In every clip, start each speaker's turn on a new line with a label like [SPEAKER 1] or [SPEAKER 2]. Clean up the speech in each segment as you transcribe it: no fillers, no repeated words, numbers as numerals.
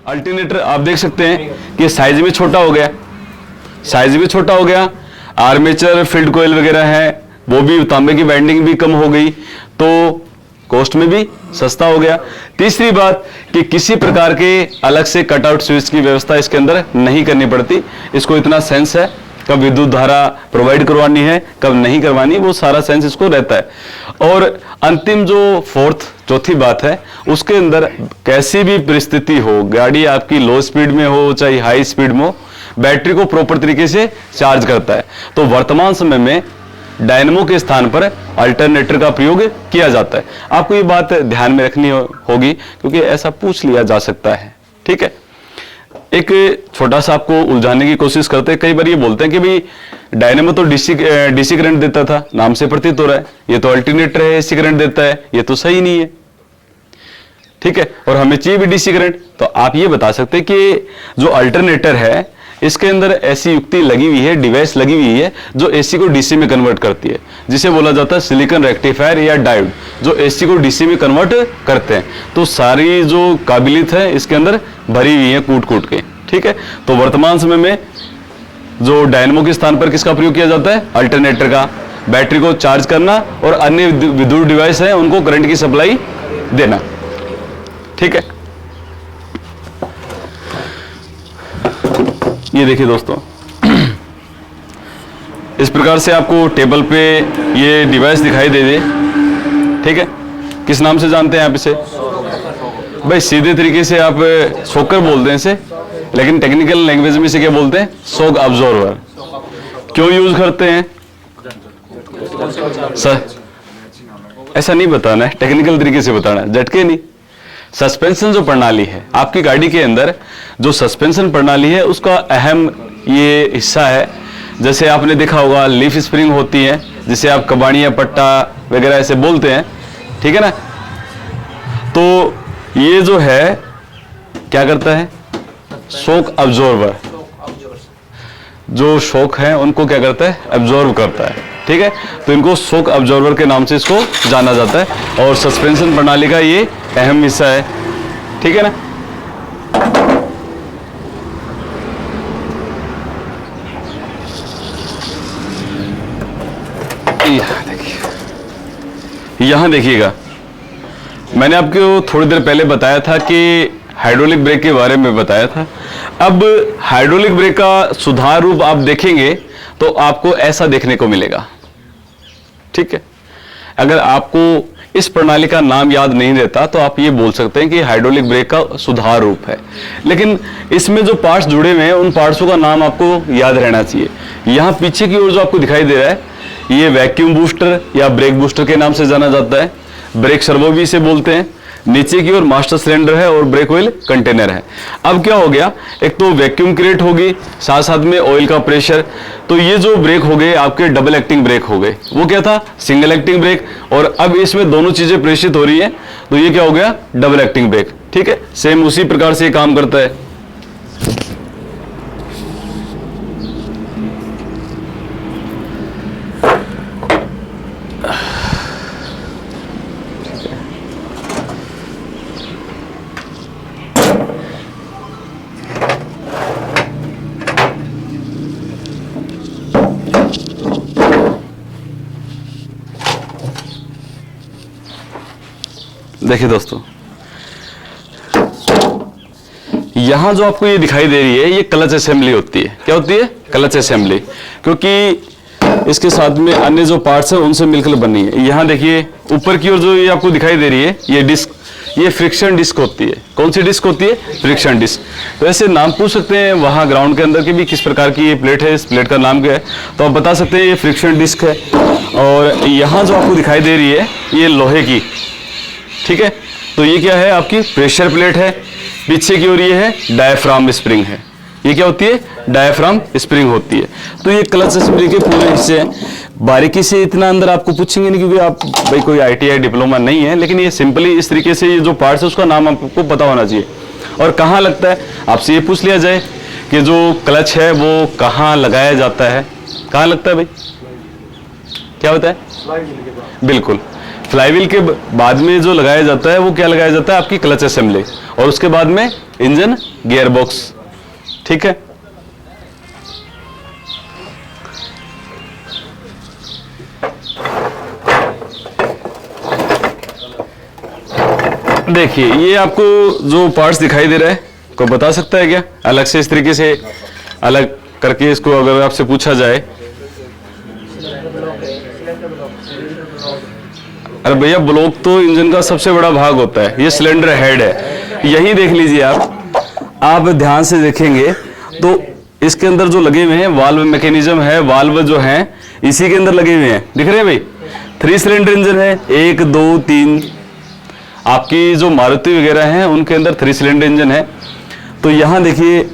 [SPEAKER 1] Alternator आप देख सकते हैं कि साइज में छोटा हो गया, साइज भी छोटा हो गया, आर्मेचर फील्ड कोयल वगैरह है वो भी, तांबे की वाइंडिंग भी कम हो गई, तो कॉस्ट में भी सस्ता हो गया। तीसरी बात कि किसी प्रकार के अलग से कटआउट स्विच की व्यवस्था इसके अंदर नहीं करनी पड़ती, इसको इतना सेंस है कब विद्युत धारा प्रोवाइड करवानी है कब नहीं करवानी, वो सारा सेंस इसको रहता है। और अंतिम जो चौथी बात है, उसके अंदर कैसी भी परिस्थिति हो, गाड़ी आपकी लो स्पीड में हो चाहे हाई स्पीड में हो, बैटरी को प्रॉपर तरीके से चार्ज करता है। तो वर्तमान समय में डायनेमो के स्थान पर अल्टरनेटर का प्रयोग किया जाता है। आपको ये बात ध्यान में रखनी होगी क्योंकि ऐसा पूछ लिया जा सकता है। ठीक है, एक छोटा सा आपको उलझाने की कोशिश करते हैं। कई बार ये बोलते हैं कि भाई डायनेमो तो डीसी करंट देता था, नाम से प्रतीत हो रहा है, ये तो अल्टरनेटर है एसी करंट देता है, ये तो सही नहीं है। ठीक है, और हमें चाहिए भी डीसी करंट, तो आप ये बता सकते हैं कि जो अल्टरनेटर है इसके अंदर ऐसी युक्ति लगी हुई है, डिवाइस लगी हुई है जो एसी को डीसी में कन्वर्ट करती है, जिसे बोला जाता है सिलिकॉन रेक्टिफायर या डायोड, जो एसी को डीसी में कन्वर्ट करते हैं। तो सारी जो काबिलियत है इसके अंदर भरी हुई है कूट कूट के। ठीक है, तो वर्तमान समय में जो डायनेमो के स्थान पर किसका प्रयोग किया जाता है? अल्टरनेटर का। बैटरी को चार्ज करना और अन्य विद्युत डिवाइस है उनको करंट की सप्लाई देना। ठीक है, ये देखिए दोस्तों, इस प्रकार से आपको टेबल पे ये डिवाइस दिखाई दे दे। ठीक है, किस नाम से जानते हैं आप इसे? भाई सीधे तरीके से आप शॉकर बोलते हैं इसे, लेकिन टेक्निकल लैंग्वेज में इसे क्या बोलते हैं? Shock absorber. क्यों यूज करते हैं सर? ऐसा नहीं बताना है, टेक्निकल तरीके से बताना है, झटके नहीं। सस्पेंशन जो प्रणाली है आपकी गाड़ी के अंदर, जो सस्पेंशन प्रणाली है उसका अहम ये हिस्सा है। जैसे आपने देखा होगा लीफ स्प्रिंग होती है, जिसे आप कबाड़िया पट्टा वगैरह ऐसे बोलते हैं। ठीक है ना, तो ये जो है क्या करता है? Shock absorber. जो शॉक है उनको क्या करता है? अब्जॉर्व करता है। ठीक है, तो इनको शॉक अब्जॉर्वर के नाम से इसको जाना जाता है और सस्पेंशन प्रणाली का ये अहम हिस्सा है। ठीक है ना, यहां देखिएगा, मैंने आपको थोड़ी देर पहले बताया था कि हाइड्रोलिक ब्रेक के बारे में बताया था। अब हाइड्रोलिक ब्रेक का सुधार रूप आप देखेंगे तो आपको ऐसा देखने को मिलेगा। ठीक है, अगर आपको इस प्रणाली का नाम याद नहीं रहता तो आप ये बोल सकते हैं कि हाइड्रोलिक ब्रेक का सुधार रूप है, लेकिन इसमें जो पार्ट्स जुड़े हुए हैं उन पार्ट्सों का नाम आपको याद रहना चाहिए। यहां पीछे की ओर जो आपको दिखाई दे रहा है ये वैक्यूम बूस्टर या ब्रेक बूस्टर के नाम से जाना जाता है। ब्रेक सर्वो भी इसे बोलते हैं। नीचे की ओर मास्टर सिलेंडर है और ब्रेक ऑयल कंटेनर है। अब क्या हो गया, एक तो वैक्यूम क्रिएट होगी, साथ साथ में ऑयल का प्रेशर, तो ये जो ब्रेक हो गए आपके डबल एक्टिंग ब्रेक हो गए। वो क्या था? सिंगल एक्टिंग ब्रेक, और अब इसमें दोनों चीजें प्रेषित हो रही है तो ये क्या हो गया? Double acting brake. ठीक है, सेम उसी प्रकार से ये काम करता है। देखिए दोस्तों, यहां जो आपको ये दिखाई दे रही है ये क्लच असेंबली होती है। क्या होती है? क्लच असेंबली, क्योंकि इसके साथ में अन्य जो पार्ट्स हैं उनसे मिलकर बनी है। यहां देखिए ऊपर की ओर जो ये आपको दिखाई दे रही है ये डिस्क, ये फ्रिक्शन डिस्क होती है। कौन सी डिस्क होती है? Friction disc. तो ऐसे नाम पूछ सकते हैं वहां ग्राउंड के अंदर की भी, किस प्रकार की ये प्लेट है, इस प्लेट का नाम क्या है, तो आप बता सकते हैं ये फ्रिक्शन डिस्क है। और यहां जो आपको दिखाई दे रही है ये लोहे की, ठीक है, तो ये क्या है? आपकी प्रेशर प्लेट है। पीछे की ओर ये है डायफ्राम स्प्रिंग है। ये क्या होती है? डायफ्राम स्प्रिंग होती है। तो ये क्लच स्प्रिंग के पूरे हिस्से हैं। बारीकी से इतना अंदर आपको पूछेंगे नहीं क्योंकि आप भाई कोई ITI डिप्लोमा नहीं है, लेकिन ये सिंपली इस तरीके से ये जो पार्ट्स है उसका नाम आपको पता होना चाहिए। और कहाँ लगता है, आपसे ये पूछ लिया जाए कि जो क्लच है वो कहाँ लगाया जाता है, कहाँ लगता है भाई? क्या होता है? बिल्कुल, फ्लाईव्हील के बाद में जो लगाया जाता है वो क्या लगाया जाता है? आपकी क्लच असेंबली। और उसके बाद में इंजन गियर बॉक्स। ठीक है, देखिए ये आपको जो पार्ट्स दिखाई दे रहा है, कोई बता सकता है क्या अलग से, इस तरीके से अलग करके इसको अगर आपसे पूछा जाए? अरे भैया, ब्लॉक तो इंजन का सबसे बड़ा भाग होता है, ये सिलेंडर हेड है। यही देख लीजिए आप ध्यान से देखेंगे तो इसके अंदर जो लगे हुए हैं वाल्व मैकेनिज्म है, वाल्व जो है इसी के अंदर लगे हुए हैं, दिख रहे हैं भाई। 3 सिलेंडर इंजन है, 1 2 3। आपकी जो मारुति वगैरह है उनके अंदर 3 सिलेंडर इंजन है। तो यहां देखिए,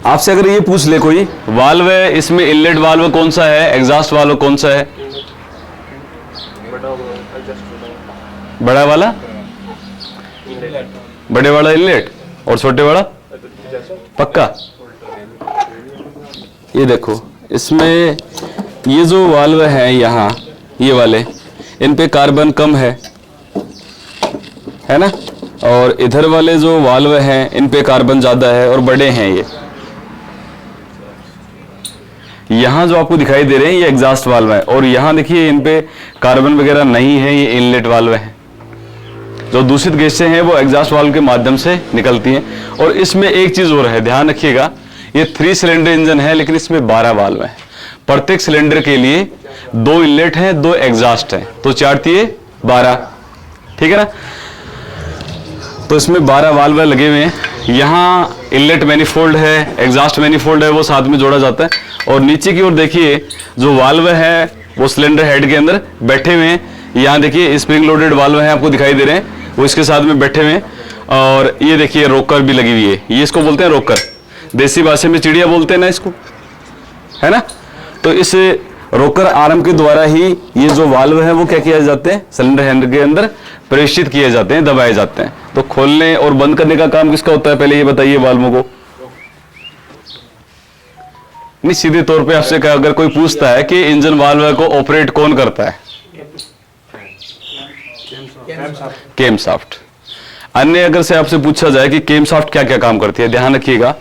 [SPEAKER 1] आपसे अगर ये पूछ ले कोई वाल्व है, इसमें इनलेट वाल्व कौन सा है, एग्जॉस्ट वाल्व कौन सा है? बड़ा वाला, बड़े वाला इनलेट, और छोटे वाला पक्का। ये देखो, इसमें ये जो वाल्व है यहाँ, ये वाले, इन पे कार्बन कम है ना, और इधर वाले जो वाल्व हैं इन पे कार्बन ज्यादा है और बड़े हैं। ये यहाँ जो आपको दिखाई दे रहे हैं ये एग्जॉस्ट वाल्व है, और यहाँ देखिए इन पे कार्बन वगैरह नहीं है, ये इनलेट वाल्व है। जो दूषित गैसें हैं वो एग्जॉस्ट वाल्व के माध्यम से निकलती हैं। और इसमें एक चीज और है, ध्यान रखिएगा, ये 3 सिलेंडर इंजन है लेकिन इसमें 12 वाल्व हैं। प्रत्येक सिलेंडर के लिए 2 इनलेट हैं, 2 एग्जॉस्ट हैं, तो 4 तिये 12। ठीक है ना, तो इसमें 12 वाल्व लगे हुए हैं। यहाँ इनलेट मैनिफोल्ड है, एग्जॉस्ट मैनिफोल्ड है, वो साथ में जोड़ा जाता है। और नीचे की ओर देखिए जो वाल्व है वो सिलेंडर हेड के अंदर बैठे हुए हैं। यहाँ देखिए स्प्रिंग लोडेड वाल्व है, आपको दिखाई दे रहे हैं, वो इसके साथ में बैठे हुए हैं। और ये देखिए रोकर भी लगी हुई है, ये इसको बोलते हैं रोकर, देसी भाषा में चिड़िया बोलते हैं ना इसको, है ना। तो इस रोकर आर्म के द्वारा ही ये जो वाल्व है वो क्या किया जाते हैं, सिलेंडर हेड के अंदर प्रेषित किए जाते हैं, दबाए जाते हैं। तो खोलने और बंद करने का काम किसका होता है, पहले ये बताइए वाल्वों को। नहीं, सीधे तौर पे आपसे अगर कोई पूछता है कि इंजन वाल्व को ऑपरेट कौन करता है, केमशाफ्ट। अन्य अगर से आपसे पूछा जाए कि केमशाफ्ट क्या क्या काम करती है, ध्यान रखिएगा,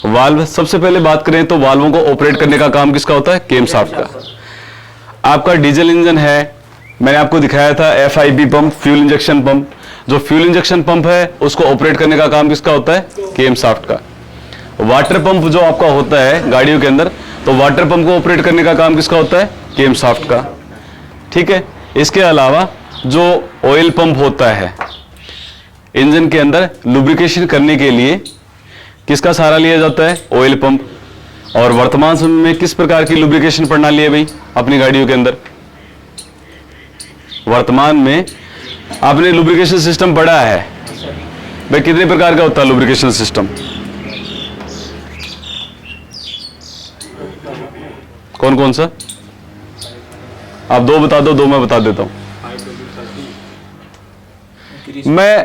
[SPEAKER 1] वाल्व सबसे पहले बात करें तो वाल्वों को ऑपरेट करने का काम किसका होता है, केमशाफ्ट का। आपका डीजल इंजन है, मैंने आपको दिखाया था FIP pump, fuel injection pump. जो फ्यूल इंजेक्शन पंप है उसको ऑपरेट करने का काम किसका होता है, केमशाफ्ट का। वाटर पंप जो आपका होता है गाड़ियों के अंदर, तो वाटर पंप को ऑपरेट करने का काम किसका होता है, केमशाफ्ट का। ठीक है, इसके अलावा जो ऑयल पंप होता है इंजन के अंदर लुब्रिकेशन करने के लिए किसका सहारा लिया जाता है, ऑयल पंप। और वर्तमान समय में किस प्रकार की लुब्रिकेशन प्रणाली है भाई अपनी गाड़ियों के अंदर? वर्तमान में आपने लुब्रिकेशन सिस्टम पढ़ा है भाई, कितने प्रकार का होता है लुब्रिकेशन सिस्टम? कौन कौन सा? आप 2 बता दो, 2 मैं बता देता हूं। मैं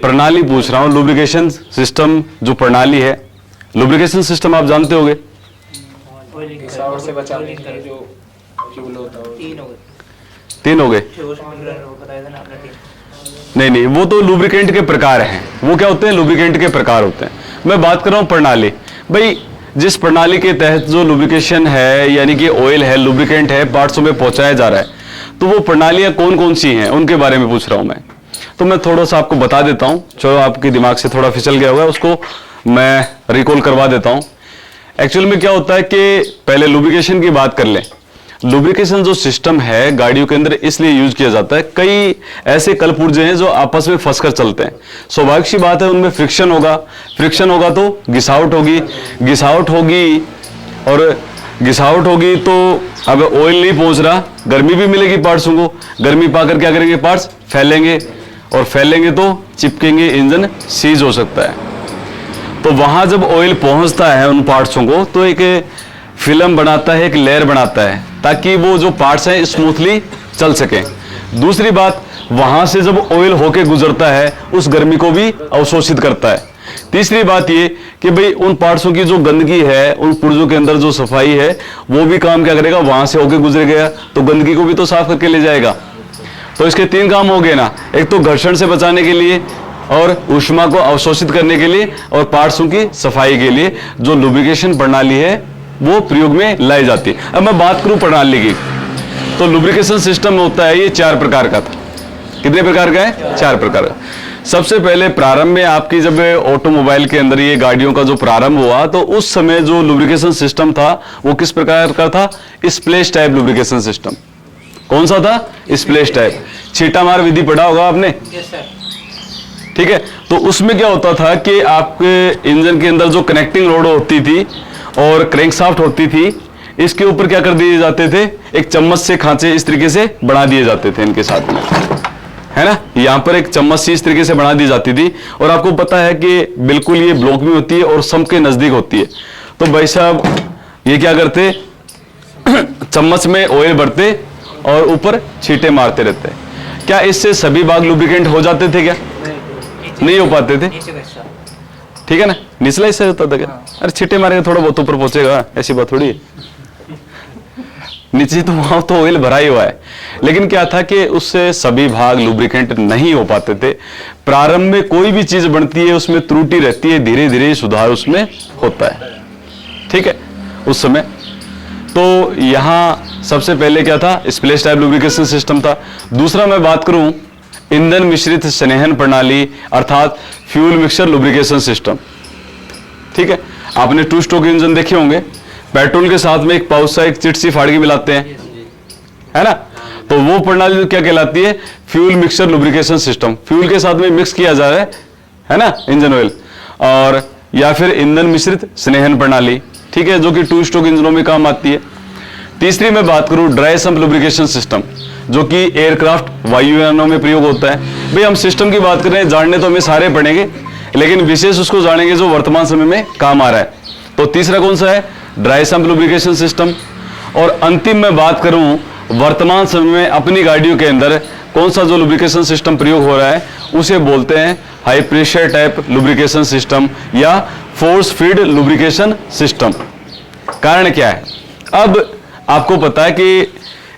[SPEAKER 1] प्रणाली पूछ रहा हूं, लुब्रिकेशन सिस्टम जो प्रणाली है, लुब्रिकेशन सिस्टम आप जानते होंगे।
[SPEAKER 2] से बचाने के लिए जो फ्यूल होता है
[SPEAKER 1] 3 हो गए। नहीं, वो तो लुब्रिकेंट के प्रकार हैं, वो क्या होते हैं, लुब्रिकेंट के प्रकार होते हैं। मैं बात कर रहा हूं प्रणाली। भाई जिस प्रणाली के तहत जो लुब्रिकेशन है, यानी कि ऑयल है, लुब्रिकेंट है, पार्ट्सों में पहुंचाया जा रहा है, तो वो प्रणालियां कौन कौन सी हैं उनके बारे में पूछ रहा हूं मैं। तो मैं थोड़ा सा आपको बता देता हूं, चलो आपके दिमाग से थोड़ा फिसल गया होगा, उसको मैं रिकॉल करवा देता हूं। एक्चुअल में क्या होता है कि पहले लुब्रिकेशन की बात कर लें। लुब्रिकेशन जो सिस्टम है गाड़ियों के अंदर इसलिए यूज किया जाता है, कई ऐसे कल पुर्जे हैं जो आपस में फंसकर चलते हैं। स्वाभाविक सी बात है, उनमें फ्रिक्शन होगा तो घिसावट होगी तो अब ऑयल नहीं पहुंच रहा, गर्मी भी मिलेगी पार्ट्सों को, गर्मी पाकर क्या करेंगे, पार्ट्स फैलेंगे, और फैलेंगे तो चिपकेंगे, इंजन सीज हो सकता है। तो वहां जब ऑयल पहुंचता है उन पार्ट्सों को, तो एक फिल्म बनाता है, एक लेयर बनाता है, ताकि वो जो पार्ट्स हैं स्मूथली चल सके। दूसरी बात, वहां से जब ऑयल होके गुजरता है उस गर्मी को भी अवशोषित करता है। तीसरी बात ये कि भाई उन पार्ट्सों की जो गंदगी है, उन पुर्जों के अंदर जो सफाई है, वो भी काम क्या करेगा, वहां से होके गुजर गया तो गंदगी को भी तो साफ करके ले जाएगा। तो इसके 3 काम हो गए ना, एक तो घर्षण से बचाने के लिए और ऊष्मा को अवशोषित करने के लिए और पार्ट्सों की सफाई के लिए जो लुब्रिकेशन प्रणाली है वो प्रयोग में लाई जाती है। अब मैं बात करूं प्रणाली की, तो लुब्रिकेशन सिस्टम होता है ये 4 प्रकार का था। कितने प्रकार का है? 4 प्रकार का। सबसे पहले प्रारंभ में आपकी जब ऑटोमोबाइल के अंदर ये गाड़ियों का जो प्रारंभ हुआ तो उस समय जो लुब्रिकेशन सिस्टम था वो किस प्रकार का था? Splash type lubrication system. कौन सा था? Splash type. छींटा मार विधि पढ़ा होगा आपने, ठीक है। तो उसमें क्या होता था कि आपके इंजन के अंदर जो कनेक्टिंग रोड होती थी और क्रैंकशाफ्ट होती थी, इसके ऊपर क्या कर दिए जाते थे? एक चम्मच से खांचे इस तरीके से बना दिए जाते थे इनके साथ में, है ना। यहां पर एक चम्मच से इस तरीके से बना दी जाती थी और आपको पता है कि बिल्कुल ये ब्लॉक में होती है और सम्प के नजदीक होती है। तो भाई साहब ये क्या करते? चम्मच में ऑयल भरते और ऊपर छींटे मारते रहते। क्या इससे सभी भाग लुब्रिकेंट हो जाते थे? क्या नहीं हो पाते थे, ठीक है ना। निचला हिस्सा होता था क्या? अरे छींटे मारेगा थोड़ा बहुत ऊपर पहुंचेगा, ऐसी बात थोड़ी है। नीचे तो वहां तो ऑयल भरा ही हुआ है, लेकिन क्या था कि उससे सभी भाग लुब्रिकेंट नहीं हो पाते थे। प्रारंभ में कोई भी चीज बनती है उसमें त्रुटि रहती है, धीरे धीरे सुधार उसमें होता है, ठीक है उस समय। तो यहां सबसे पहले क्या था? स्प्लैश टाइप लुब्रिकेशन सिस्टम था। दूसरा मैं बात करूं ईंधन मिश्रित स्नेहन प्रणाली अर्थात फ्यूल मिक्सचर लुब्रिकेशन सिस्टम, ठीक है। आपने 2 स्ट्रोक इंजन देखे होंगे, पेट्रोल के साथ में एक पाउच सा एक चिट सी फाड़ के मिलाते हैं, है ना। तो वो प्रणाली क्या कहलाती है? Fuel mixture lubrication system. Fuel के साथ में मिक्स किया जा रहा है ना इंजन ऑयल, और या फिर ईंधन मिश्रित स्नेहन प्रणाली, ठीक है, जो कि 2 स्ट्रोक इंजनों में काम आती है। तीसरी मैं बात करूं ड्राई सम्प लुब्रिकेशन सिस्टम, जो कि एयरक्राफ्ट वायुयानों में प्रयोग होता है। भाई हम सिस्टम की बात कर रहे हैं, जानने तो हमें सारे पड़ेंगे, लेकिन विशेष उसको जानेंगे जो वर्तमान समय में काम आ रहा है। तो तीसरा कौन सा है? Dry sump lubrication system. और अंतिम में बात करूं वर्तमान समय में अपनी गाड़ियों के अंदर कौन सा जो लुब्रिकेशन सिस्टम प्रयोग हो रहा है, उसे बोलते हैं high pressure type lubrication system या फोर्स फीड लुब्रिकेशन सिस्टम। कारण क्या है? अब आपको पता है कि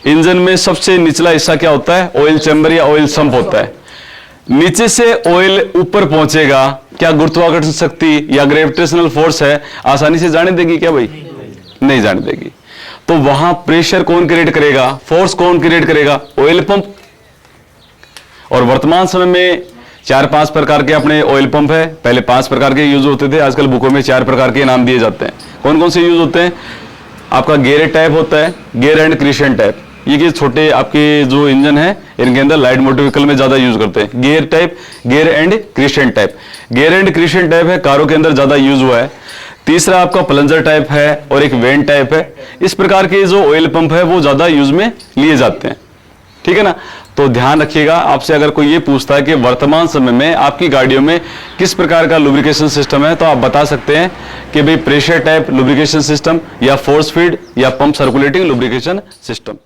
[SPEAKER 1] इंजन में सबसे निचला हिस्सा क्या होता है? ऑयल चैम्बर या ऑयल सम्प होता है। नीचे से ऑयल ऊपर पहुंचेगा, क्या गुरुत्वाकर्षण शक्ति या ग्रेविटेशनल फोर्स है आसानी से जाने देगी क्या? भाई नहीं जाने देगी। तो वहां प्रेशर कौन क्रिएट करेगा? फोर्स कौन क्रिएट करेगा? Oil pump. और वर्तमान समय में 4-5 प्रकार के अपने ऑयल पंप है। पहले 5 प्रकार के यूज होते थे, आजकल बुकों में 4 प्रकार के नाम दिए जाते हैं। कौन कौन से यूज होते हैं? आपका गियर टाइप होता है, गियर एंड क्रिसेंट टाइप। ये कि छोटे आपके जो इंजन है इनके अंदर लाइट मोटर व्हीकल में ज्यादा यूज करते हैं। Gear type, gear and crescent type. Gear and crescent type है, कारों के अंदर ज्यादा यूज हुआ है। तीसरा आपका प्लंजर टाइप है और एक वेंट टाइप है। इस प्रकार के जो ऑयल पंप है वो ज्यादा यूज में लिए जाते हैं, ठीक है ना। तो ध्यान रखिएगा, आपसे अगर कोई ये पूछता है कि वर्तमान समय में आपकी गाड़ियों में किस प्रकार का लुब्रिकेशन सिस्टम है, तो आप बता सकते हैं कि भाई प्रेशर टाइप लुब्रिकेशन सिस्टम या फोर्स फीड या पंप सर्कुलेटिंग लुब्रिकेशन सिस्टम।